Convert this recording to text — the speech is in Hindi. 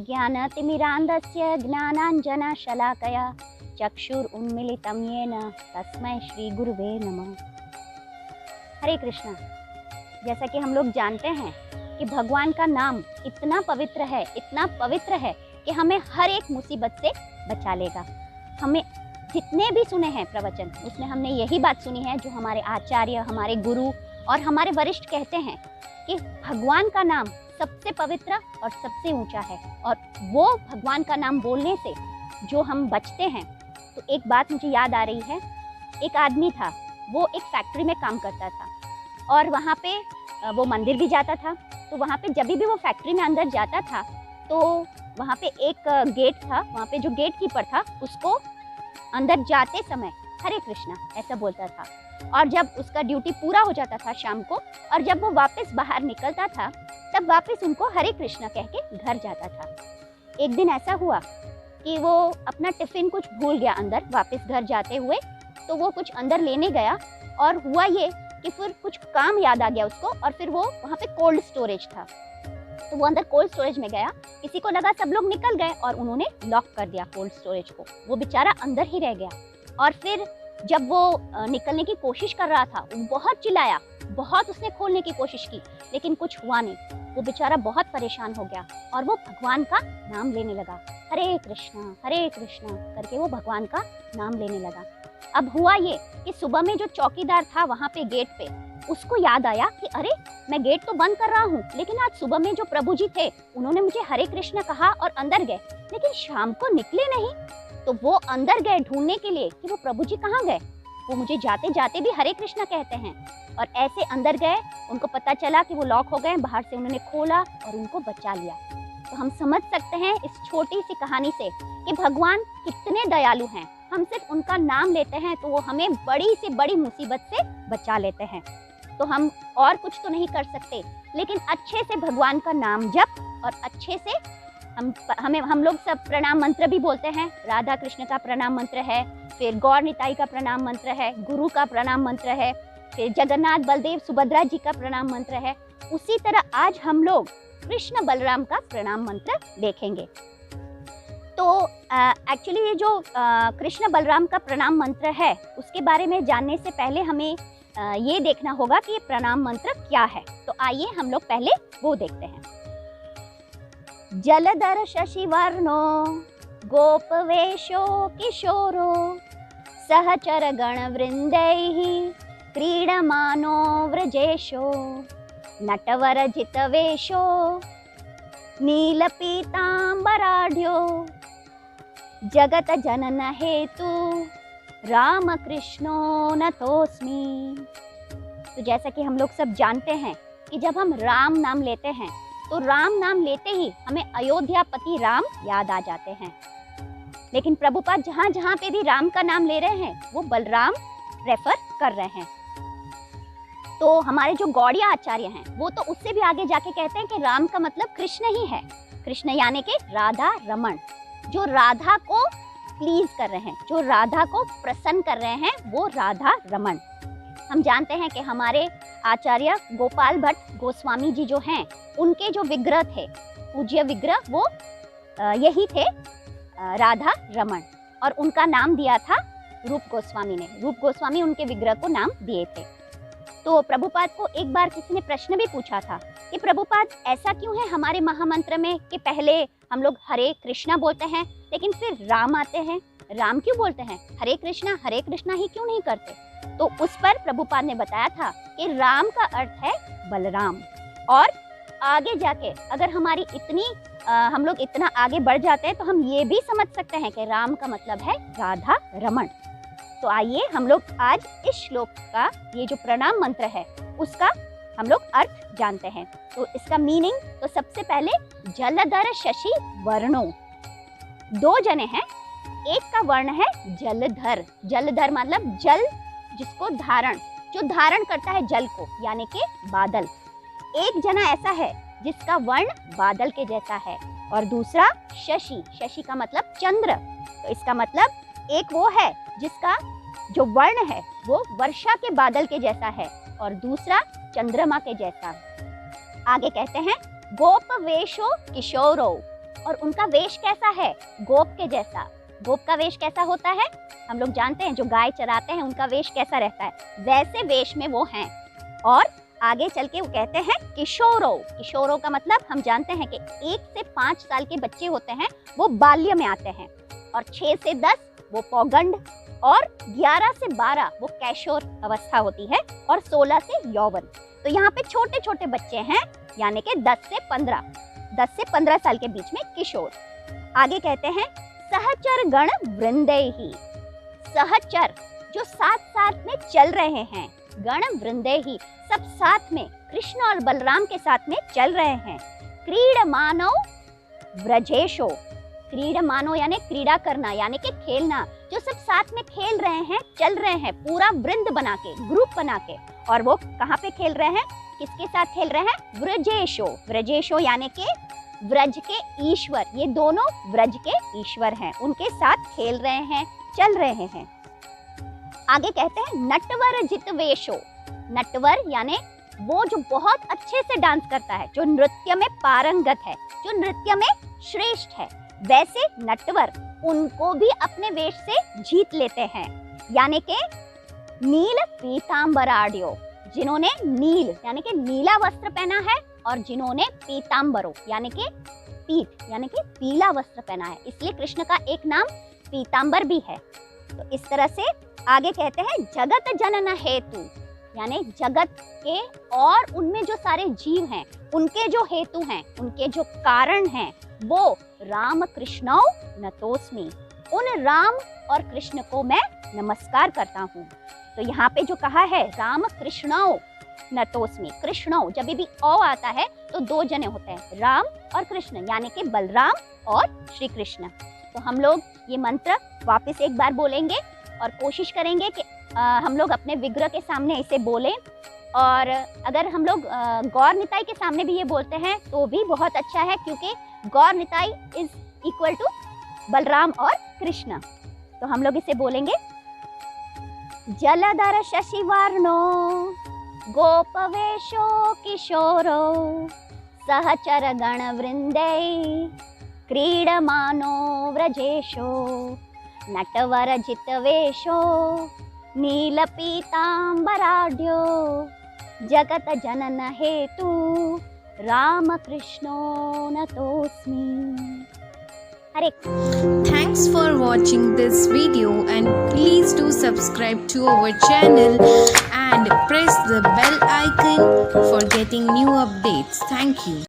ज्ञानतिमिरान्धस्य ज्ञानाञ्जनशलाकया चक्षुरुन्मीलितं येन तस्मै श्री गुरुवे नमः। हरे कृष्णा। जैसा कि हम लोग जानते हैं कि भगवान का नाम इतना पवित्र है कि हमें हर एक मुसीबत से बचा लेगा। हमें जितने भी सुने हैं प्रवचन, उसमें हमने यही बात सुनी है जो हमारे आचार्य, हमारे गुरु और हमारे वरिष्ठ कहते हैं कि भगवान का नाम सबसे पवित्र और सबसे ऊंचा है, और वो भगवान का नाम बोलने से जो हम बचते हैं। तो एक बात मुझे याद आ रही है। एक आदमी था, वो एक फैक्ट्री में काम करता था और वहाँ पे वो मंदिर भी जाता था। तो वहाँ पे जब भी वो फैक्ट्री में अंदर जाता था तो वहाँ पे एक गेट था, वहाँ पे जो गेट कीपर था उसको अंदर जाते समय हरे कृष्णा ऐसा बोलता था, और जब उसका ड्यूटी पूरा हो जाता था शाम को, और जब वो वापस बाहर निकलता था तब वापस उनको हरे कृष्णा कह के घर जाता था। एक दिन ऐसा हुआ कि वो अपना टिफ़िन कुछ भूल गया अंदर वापस घर जाते हुए। तो वो कुछ अंदर लेने गया और हुआ ये कि फिर कुछ काम याद आ गया उसको, और फिर वो वहाँ पे कोल्ड स्टोरेज था तो वो अंदर कोल्ड स्टोरेज में गया। किसी को लगा सब लोग निकल गए और उन्होंने लॉक कर दिया कोल्ड स्टोरेज को। वो बेचारा अंदर ही रह गया, और फिर जब वो निकलने की कोशिश कर रहा था, वो बहुत चिल्लाया, बहुत उसने खोलने की कोशिश की, लेकिन कुछ हुआ नहीं। वो बेचारा बहुत परेशान हो गया और वो भगवान का नाम लेने लगा, हरे कृष्णा करके वो भगवान का नाम लेने लगा। अब हुआ ये कि सुबह में जो चौकीदार था वहाँ पे गेट पे, उसको याद आया कि अरे मैं गेट तो बंद कर रहा हूँ, लेकिन आज सुबह में जो प्रभु जी थे उन्होंने मुझे हरे कृष्णा कहा और अंदर गए, लेकिन शाम को निकले नहीं। तो वो अंदर गए ढूंढने के लिए कि वो प्रभु जी कहाँ गए। वो मुझे जाते जाते भी हरे कृष्णा कहते हैं, और ऐसे अंदर गए। उनको पता चला कि वो लॉक हो गए, बाहर से उन्होंने खोला और उनको बचा लिया। तो हम समझ सकते हैं इस छोटी सी कहानी से कि भगवान कितने दयालु हैं। हम सिर्फ उनका नाम लेते हैं तो वो हमें बड़ी से बड़ी मुसीबत से बचा लेते हैं। तो हम और कुछ तो नहीं कर सकते, लेकिन अच्छे से भगवान का नाम जप, और अच्छे से हम लोग सब प्रणाम मंत्र भी बोलते हैं। राधा कृष्ण का प्रणाम मंत्र है, फिर गौर निताई का प्रणाम मंत्र है, गुरु का प्रणाम मंत्र है, फिर जगन्नाथ बलदेव सुभद्रा जी का प्रणाम मंत्र है। उसी तरह आज हम लोग कृष्ण बलराम का प्रणाम मंत्र देखेंगे। तो एक्चुअली ये जो कृष्ण बलराम का प्रणाम मंत्र है उसके बारे में जानने से पहले हमें ये देखना होगा कि ये प्रणाम मंत्र क्या है। तो आइए हम लोग पहले वो देखते हैं। जलधर शशिवर्णो गोपवेशो किशोरो सहचर गण वृंदैः क्रीडमानो व्रजेशो नटवर जितवेशो नीलपीतांबराढ्यो जगत जनन हेतु राम कृष्णो नतोस्मि। तो जैसा कि हम लोग सब जानते हैं कि जब हम राम नाम लेते हैं तो राम नाम लेते ही हमें अयोध्यापति राम याद आ जाते हैं। लेकिन प्रभुपाद जहाँ जहाँ पे भी राम का नाम ले रहे हैं वो बलराम रेफर कर रहे हैं। तो हमारे जो गौड़िया आचार्य हैं वो तो उससे भी आगे जाके कहते हैं कि राम का मतलब कृष्ण ही है। कृष्ण यानी कि राधा रमण, जो राधा को प्लीज कर रहे हैं, जो राधा को प्रसन्न कर रहे हैं, वो राधा रमण। हम जानते हैं कि हमारे आचार्य गोपाल भट्ट गोस्वामी जी जो हैं, उनके जो विग्रह थे, पूज्य विग्रह, वो यही थे राधा रमण, और उनका नाम दिया था रूप गोस्वामी ने। रूप गोस्वामी उनके विग्रह को नाम दिए थे। तो प्रभुपाद को एक बार किसी ने प्रश्न भी पूछा था कि प्रभुपाद ऐसा क्यों है हमारे महामंत्र में कि पहले हम लोग हरे कृष्णा बोलते हैं लेकिन फिर राम आते हैं, राम क्यों बोलते हैं, हरे कृष्णा ही क्यों नहीं करते। तो उस पर प्रभुपाद ने बताया था कि राम का अर्थ है बलराम, और आगे जाके अगर हमारी हम लोग इतना आगे बढ़ जाते हैं तो हम ये भी समझ सकते हैं कि राम का मतलब है राधा रमण। तो आइए हम लोग आज इस श्लोक का ये जो प्रणाम मंत्र है उसका हम लोग अर्थ जानते हैं। तो इसका मीनिंग, तो सबसे पहले जलधर शशि वर्णो, दो जने हैं, एक का वर्ण है जलधर। जलधर मतलब जल जिसको जो धारण करता है जल को, यानी कि बादल। एक जना ऐसा है जिसका वर्ण बादल के जैसा है, और दूसरा शशि, शशि का मतलब चंद्र। तो इसका मतलब एक वो है जिसका जो वर्ण है वो वर्षा के बादल के जैसा है, और दूसरा चंद्रमा के जैसा। आगे कहते हैं गोप वेशो किशोरो, और उनका वेश कैसा है? गोप के जैसा। गोप का वेश कैसा होता है? हम लोग जानते हैं, जो गाय चराते हैं उनका वेश कैसा रहता है, वैसे वेश में वो हैं। और आगे चल के वो कहते हैं किशोरों। किशोरों का मतलब हम जानते हैं कि 1 से 5 साल के बच्चे होते हैं वो बाल्य में आते हैं, और 6 से 10 वो पौगंड, और 11 से 12 वो कैशोर अवस्था होती है, और 16 से यौवन। तो यहाँ पे छोटे छोटे बच्चे हैं, यानी कि 10 से 15 साल के बीच में किशोर। आगे कहते हैं सहचर गण वृंदे ही। सहचर जो साथ साथ में चल रहे हैं, गण वृंदे ही सब साथ में कृष्ण और बलराम के साथ में चल रहे हैं। क्रीडमानो व्रजेशो। क्रीडमानो यानी क्रीड़ा करना, यानी कि खेलना, जो सब साथ में खेल रहे हैं, चल रहे हैं, पूरा वृंद बना के, ग्रुप बना के। और वो कहाँ पे खेल रहे हैं? किसके साथ खेल रहे हैं? व्रजेशो। व्रजेशो यानी कि व्रज के ईश्वर, ये दोनों व्रज के ईश्वर हैं, उनके साथ खेल रहे हैं, चल रहे हैं। आगे कहते हैं नटवर जितवेशो। नटवर यानी वो जो बहुत अच्छे से डांस करता है, जो नृत्य में पारंगत है, जो नृत्य में श्रेष्ठ है, वैसे नटवर उनको भी अपने वेश से जीत लेते हैं। यानी कि नील पीतांबराड्यो, जिन्होंने नील यानी कि नीला वस्त्र पहना है, और जिन्होंने पीतांबरो यानी कि पीत यानी कि पीला वस्त्र पहना है, इसलिए कृष्ण का एक नाम पीतांबर भी है। तो इस तरह से आगे कहते हैं जगत जनन हेतु, यानी जगत के और उनमें जो सारे जीव हैं, उनके जो हेतु हैं, उनके जो कारण हैं, वो राम कृष्णौ नतोस्मि। उन राम और कृष्ण को मैं नमस्कार करता हूँ। तो यहाँ पे जो कहा है राम कृष्णौ नतोस्मि, कृष्णौ जब भी ओ आता है तो 2 जने होते हैं, राम और कृष्ण, यानी कि बलराम और श्री कृष्ण। तो हम लोग ये मंत्र वापस एक बार बोलेंगे और कोशिश करेंगे कि हम लोग अपने विग्रह के सामने इसे बोलें, और अगर हम लोग गौर निताई के सामने भी ये बोलते हैं तो भी बहुत अच्छा है, क्योंकि Gaur Nitai is equal to Balaram और कृष्ण। तो हम लोग इसे बोलेंगे जलधर शशिवर्णो गोपवेशो किशोरो सहचर गण वृंदे क्रीडमानो व्रजेशो नटवर जितवेशो नीलपीतांबराढ्यो जगत जनन हेतु राम कृष्णो नतोस्मि। हरे। Thanks for watching this video, and please do subscribe to our channel and press the bell icon for getting new updates. Thank you.